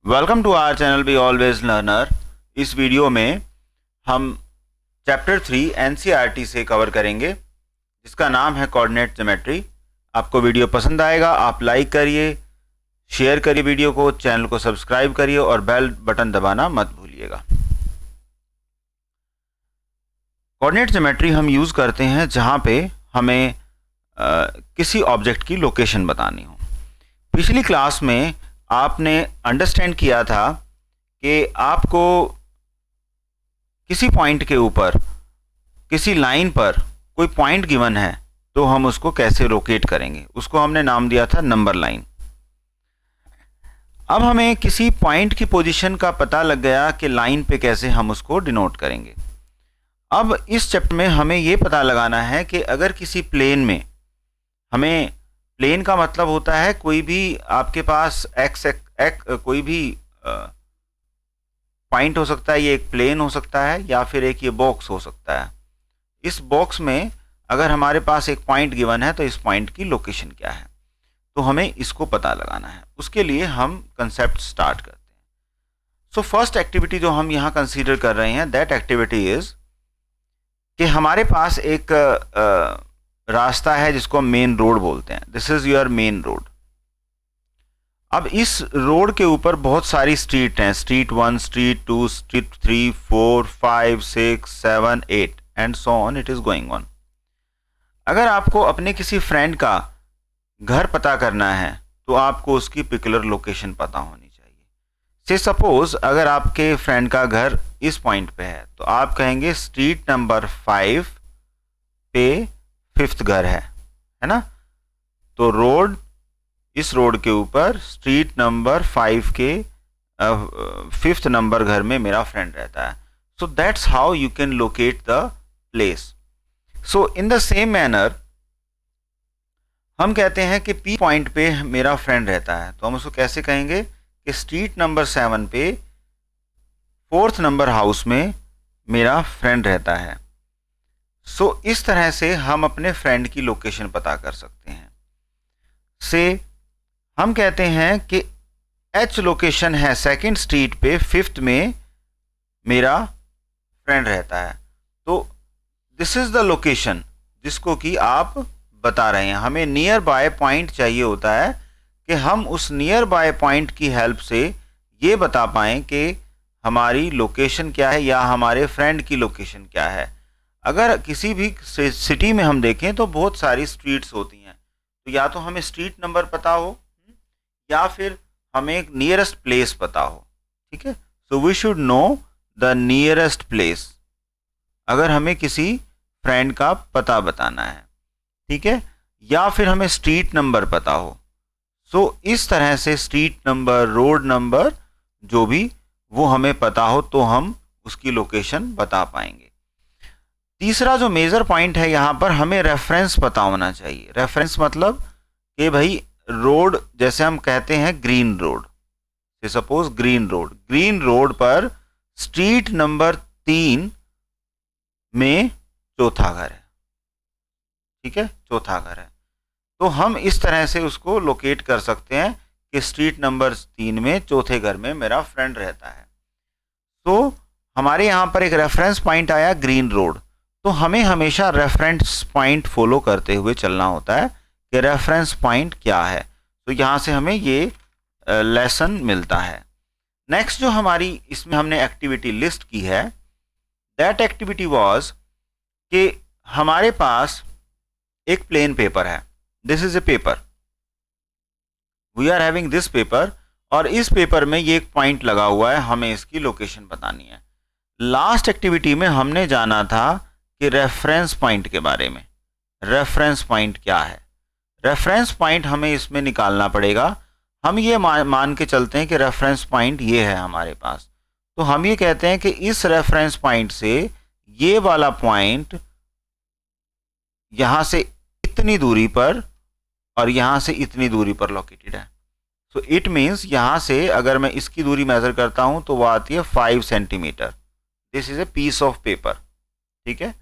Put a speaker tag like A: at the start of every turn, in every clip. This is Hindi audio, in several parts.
A: Welcome to our channel be always learner. इस वीडियो में हम चैप्टर 3 एनसीईआरटी से कवर करेंगे जिसका नाम है कोऑर्डिनेट ज्योमेट्री। आपको वीडियो पसंद आएगा, आप लाइक करिए, शेयर करिए वीडियो को, चैनल को सब्सक्राइब करिए और बेल बटन दबाना मत भूलिएगा। कोऑर्डिनेट ज्योमेट्री हम यूज़ करते हैं जहाँ पे हमें किसी ऑब्जेक्ट की लोकेशन बतानी हो। पिछली क्लास में आपने अंडरस्टैंड किया था कि आपको किसी पॉइंट के ऊपर, किसी लाइन पर कोई पॉइंट गिवन है तो हम उसको कैसे लोकेट करेंगे, उसको हमने नाम दिया था नंबर लाइन। अब हमें किसी पॉइंट की पोजीशन का पता लग गया कि लाइन पे कैसे हम उसको डिनोट करेंगे। अब इस चैप्टर में हमें ये पता लगाना है कि अगर किसी प्लेन में, हमें प्लेन का मतलब होता है कोई भी आपके पास कोई भी पॉइंट हो सकता है, ये एक प्लेन हो सकता है या फिर एक ये बॉक्स हो सकता है। इस बॉक्स में अगर हमारे पास एक पॉइंट गिवन है तो इस पॉइंट की लोकेशन क्या है, तो हमें इसको पता लगाना है। उसके लिए हम कंसेप्ट स्टार्ट करते हैं। सो फर्स्ट एक्टिविटी जो हम यहाँ कंसीडर कर रहे हैं, दैट एक्टिविटी इज कि हमारे पास एक रास्ता है जिसको मेन रोड बोलते हैं। This is your main road. अब इस रोड के ऊपर बहुत सारी स्ट्रीट हैं, street 1, street 2, street 3, 4, 5, 6, 7, 8 and so on it is going on. अगर आपको अपने किसी फ्रेंड का घर पता करना है तो आपको उसकी पर्टिकुलर लोकेशन पता होनी चाहिए। से सपोज अगर आपके फ्रेंड का घर इस पॉइंट पे है तो आप कहेंगे स्ट्रीट नंबर 5 पे 5th घर है ना। तो रोड, इस रोड के ऊपर स्ट्रीट नंबर 5 के 5th नंबर घर में मेरा फ्रेंड रहता है। So that's how you can locate the place. So in the same manner हम कहते हैं कि पी पॉइंट पे मेरा फ्रेंड रहता है, तो हम उसको कैसे कहेंगे कि स्ट्रीट नंबर 7 पे 4th नंबर हाउस में मेरा फ्रेंड रहता है। सो इस तरह से हम अपने फ्रेंड की लोकेशन पता कर सकते हैं। से हम कहते हैं कि एच लोकेशन है 2nd स्ट्रीट पे 5th में मेरा फ्रेंड रहता है। तो दिस इज द लोकेशन जिसको कि आप बता रहे हैं। हमें नियर बाय पॉइंट चाहिए होता है कि हम उस नियर बाय पॉइंट की हेल्प से ये बता पाएँ कि हमारी लोकेशन क्या है या हमारे फ्रेंड की लोकेशन क्या है। अगर किसी भी सिटी में हम देखें तो बहुत सारी स्ट्रीट्स होती हैं, तो या तो हमें स्ट्रीट नंबर पता हो या फिर हमें एक नियरेस्ट प्लेस पता हो। ठीक है, so we should know the nearest place अगर हमें किसी फ्रेंड का पता बताना है। ठीक है, या फिर हमें स्ट्रीट नंबर पता हो। सो इस तरह से स्ट्रीट नंबर, रोड नंबर जो भी वो हमें पता हो तो हम उसकी लोकेशन बता पाएंगे। तीसरा जो मेजर पॉइंट है यहाँ पर, हमें रेफरेंस पता होना चाहिए। रेफरेंस मतलब कि भाई रोड, जैसे हम कहते हैं green road, suppose green road पर स्ट्रीट नंबर 3 में चौथा घर है। ठीक है, चौथा घर है, तो हम इस तरह से उसको लोकेट कर सकते हैं कि स्ट्रीट नंबर 3 में चौथे घर में मेरा फ्रेंड रहता है। तो हमारे यहाँ पर एक रेफरेंस पॉइंट आया ग्रीन रोड, तो हमें हमेशा रेफरेंस पॉइंट फॉलो करते हुए चलना होता है कि रेफरेंस पॉइंट क्या है। तो यहाँ से हमें ये लेसन मिलता है। नेक्स्ट जो हमारी इसमें हमने एक्टिविटी लिस्ट की है, दैट एक्टिविटी वाज कि हमारे पास एक प्लेन पेपर है। This is a paper, we are having this paper, और इस पेपर में ये एक पॉइंट लगा हुआ है, हमें इसकी लोकेशन बतानी है। लास्ट एक्टिविटी में हमने जाना था कि रेफरेंस पॉइंट के बारे में। रेफरेंस पॉइंट क्या है, रेफरेंस पॉइंट हमें इसमें निकालना पड़ेगा। हम ये मान के चलते हैं कि रेफरेंस पॉइंट ये है हमारे पास, तो हम ये कहते हैं कि इस रेफरेंस पॉइंट से ये वाला पॉइंट यहाँ से इतनी दूरी पर और यहाँ से इतनी दूरी पर लोकेटेड है। सो इट मीन्स यहाँ से अगर मैं इसकी दूरी मेजर करता हूँ तो वो आती है 5 centimetre. This is a piece of paper. ठीक है,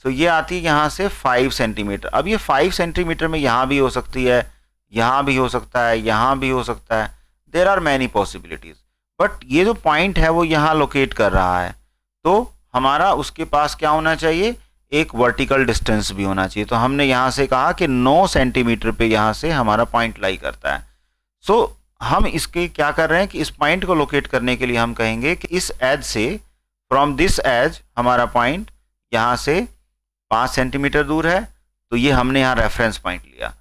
A: सो ये आती है यहाँ से 5 सेंटीमीटर। अब ये 5 सेंटीमीटर में यहाँ भी हो सकती है, यहाँ भी हो सकता है, यहाँ भी हो सकता है। There are many possibilities. But ये जो पॉइंट है वो यहाँ लोकेट कर रहा है, तो हमारा उसके पास क्या होना चाहिए, एक वर्टिकल डिस्टेंस भी होना चाहिए। तो हमने यहाँ से कहा कि 9 सेंटीमीटर पे यहाँ से हमारा पॉइंट लाई करता है। सो हम इसके क्या कर रहे हैं कि इस पॉइंट को लोकेट करने के लिए हम कहेंगे कि इस एज से, फ्रॉम दिस एज हमारा पॉइंट यहाँ से 5 सेंटीमीटर दूर है, तो ये हमने यहाँ रेफरेंस पॉइंट लिया।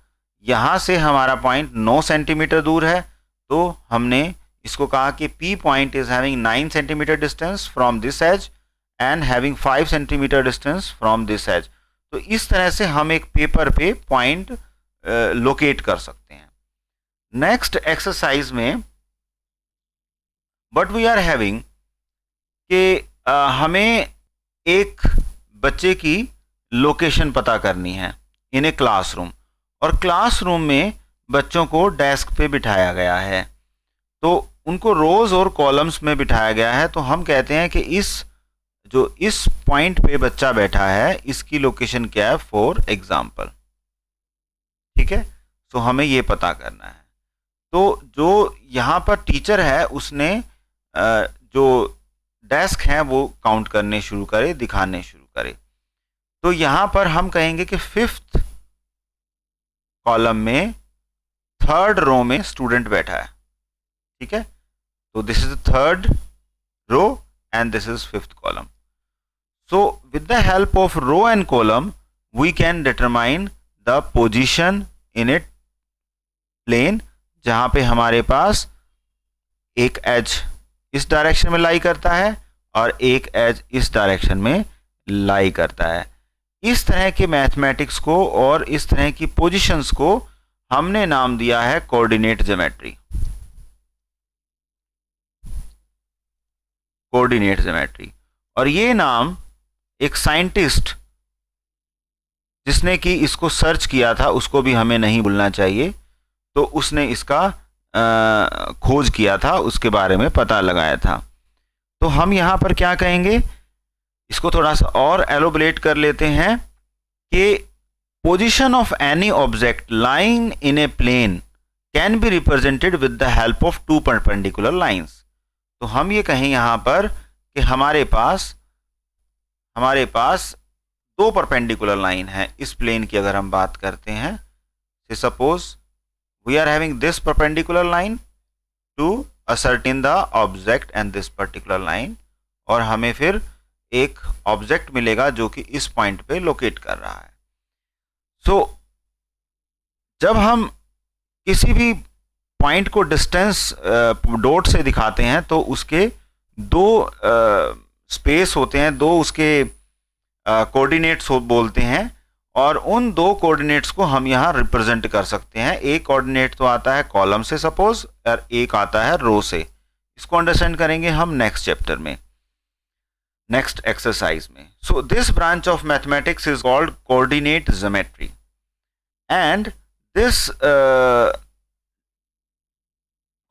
A: यहाँ से हमारा पॉइंट 9 सेंटीमीटर दूर है, तो हमने इसको कहा कि P point is having 9 centimetre distance from this edge and having 5 centimetre distance from this edge. तो इस तरह से हम एक पेपर पे पॉइंट लोकेट कर सकते हैं। नेक्स्ट एक्सरसाइज में व्हाट वी आर हैविंग कि हमें एक बच्चे की लोकेशन पता करनी है इन ए क्लासरूम, और क्लासरूम में बच्चों को डेस्क पे बिठाया गया है, तो उनको रोज और कॉलम्स में बिठाया गया है। तो हम कहते हैं कि इस पॉइंट पे बच्चा बैठा है, इसकी लोकेशन क्या है, फॉर एग्जाम्पल। ठीक है, तो हमें ये पता करना है। तो जो यहाँ पर टीचर है उसने जो डेस्क हैं वो काउंट करने शुरू करे, दिखाने शुरू करे। तो यहाँ पर हम कहेंगे कि 5th कॉलम में 3rd रो में स्टूडेंट बैठा है। ठीक है, तो this is the 3rd row and this is 5th column. So with the help of row and column we can determine the position in it plane, जहां पे हमारे पास एक एज इस डायरेक्शन में लाई करता है और एक एज इस डायरेक्शन में लाई करता है। इस तरह के मैथमेटिक्स को और इस तरह की पोजीशंस को हमने नाम दिया है कोऑर्डिनेट ज्योमेट्री। कोऑर्डिनेट ज्योमेट्री, और ये नाम एक साइंटिस्ट जिसने कि इसको सर्च किया था उसको भी हमें नहीं भूलना चाहिए। तो उसने इसका खोज किया था, उसके बारे में पता लगाया था। तो हम यहाँ पर क्या कहेंगे, इसको थोड़ा सा और एलोबरेट कर लेते हैं कि position of any object lying in a plane can be represented with the help of 2 perpendicular lines. तो हम ये कहें यहाँ पर कि हमारे पास 2 परपेंडिकुलर लाइन है इस प्लेन की। अगर हम बात करते हैं, suppose we are having this perpendicular line to ascertain the object and this particular line, और हमें फिर एक ऑब्जेक्ट मिलेगा जो कि इस पॉइंट पे लोकेट कर रहा है। सो जब हम किसी भी पॉइंट को डिस्टेंस डॉट से दिखाते हैं तो उसके 2 स्पेस होते हैं, 2 उसके कोऑर्डिनेट्स बोलते हैं, और उन 2 कोऑर्डिनेट्स को हम यहाँ रिप्रेजेंट कर सकते हैं। एक कोऑर्डिनेट तो आता है कॉलम से सपोज, और एक आता है रो से। इसको अंडरस्टैंड करेंगे हम नेक्स्ट चैप्टर में, नेक्स्ट एक्सरसाइज में। So this branch of mathematics is called coordinate geometry, and this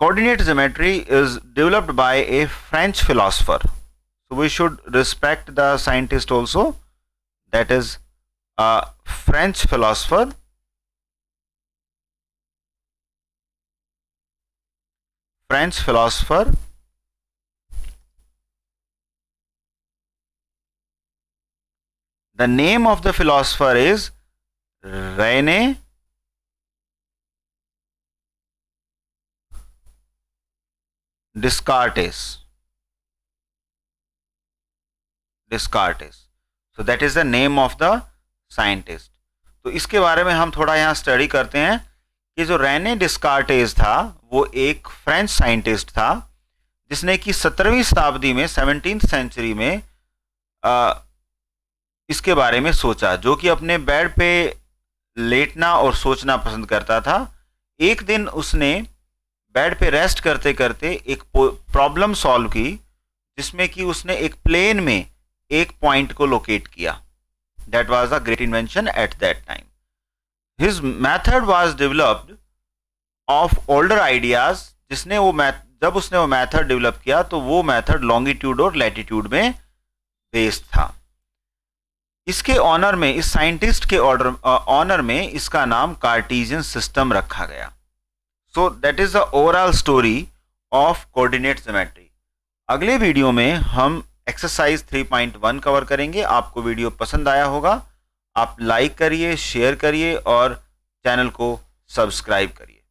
A: coordinate geometry is developed by a French philosopher. So we should respect the scientist also, that is a French philosopher, the name of the philosopher is René Descartes. So that is the name of the scientist. तो इसके बारे में हम थोड़ा यहाँ स्टडी करते हैं कि जो रेने डिस्कार्टेस था वो एक फ्रेंच साइंटिस्ट था जिसने कि 17वीं शताब्दी में 17th सेंचुरी में इसके बारे में सोचा, जो कि अपने बेड पे लेटना और सोचना पसंद करता था। एक दिन उसने बेड पे रेस्ट करते करते एक प्रॉब्लम सॉल्व की जिसमें कि उसने एक प्लेन में एक पॉइंट को लोकेट किया। That was a great invention at that time. His method was developed of older ideas. जब उसने वो मेथड डेवलप किया तो वो मेथड लॉन्गिट्यूड और लैटिट्यूड में बेस्ड था। इसके ऑनर में, इस साइंटिस्ट के ऑनर में इसका नाम कार्टेशियन सिस्टम रखा गया। So that is the overall story of coordinate geometry. अगले वीडियो में हम एक्सरसाइज 3.1 कवर करेंगे। आपको वीडियो पसंद आया होगा, आप लाइक करिए, शेयर करिए और चैनल को सब्सक्राइब करिए।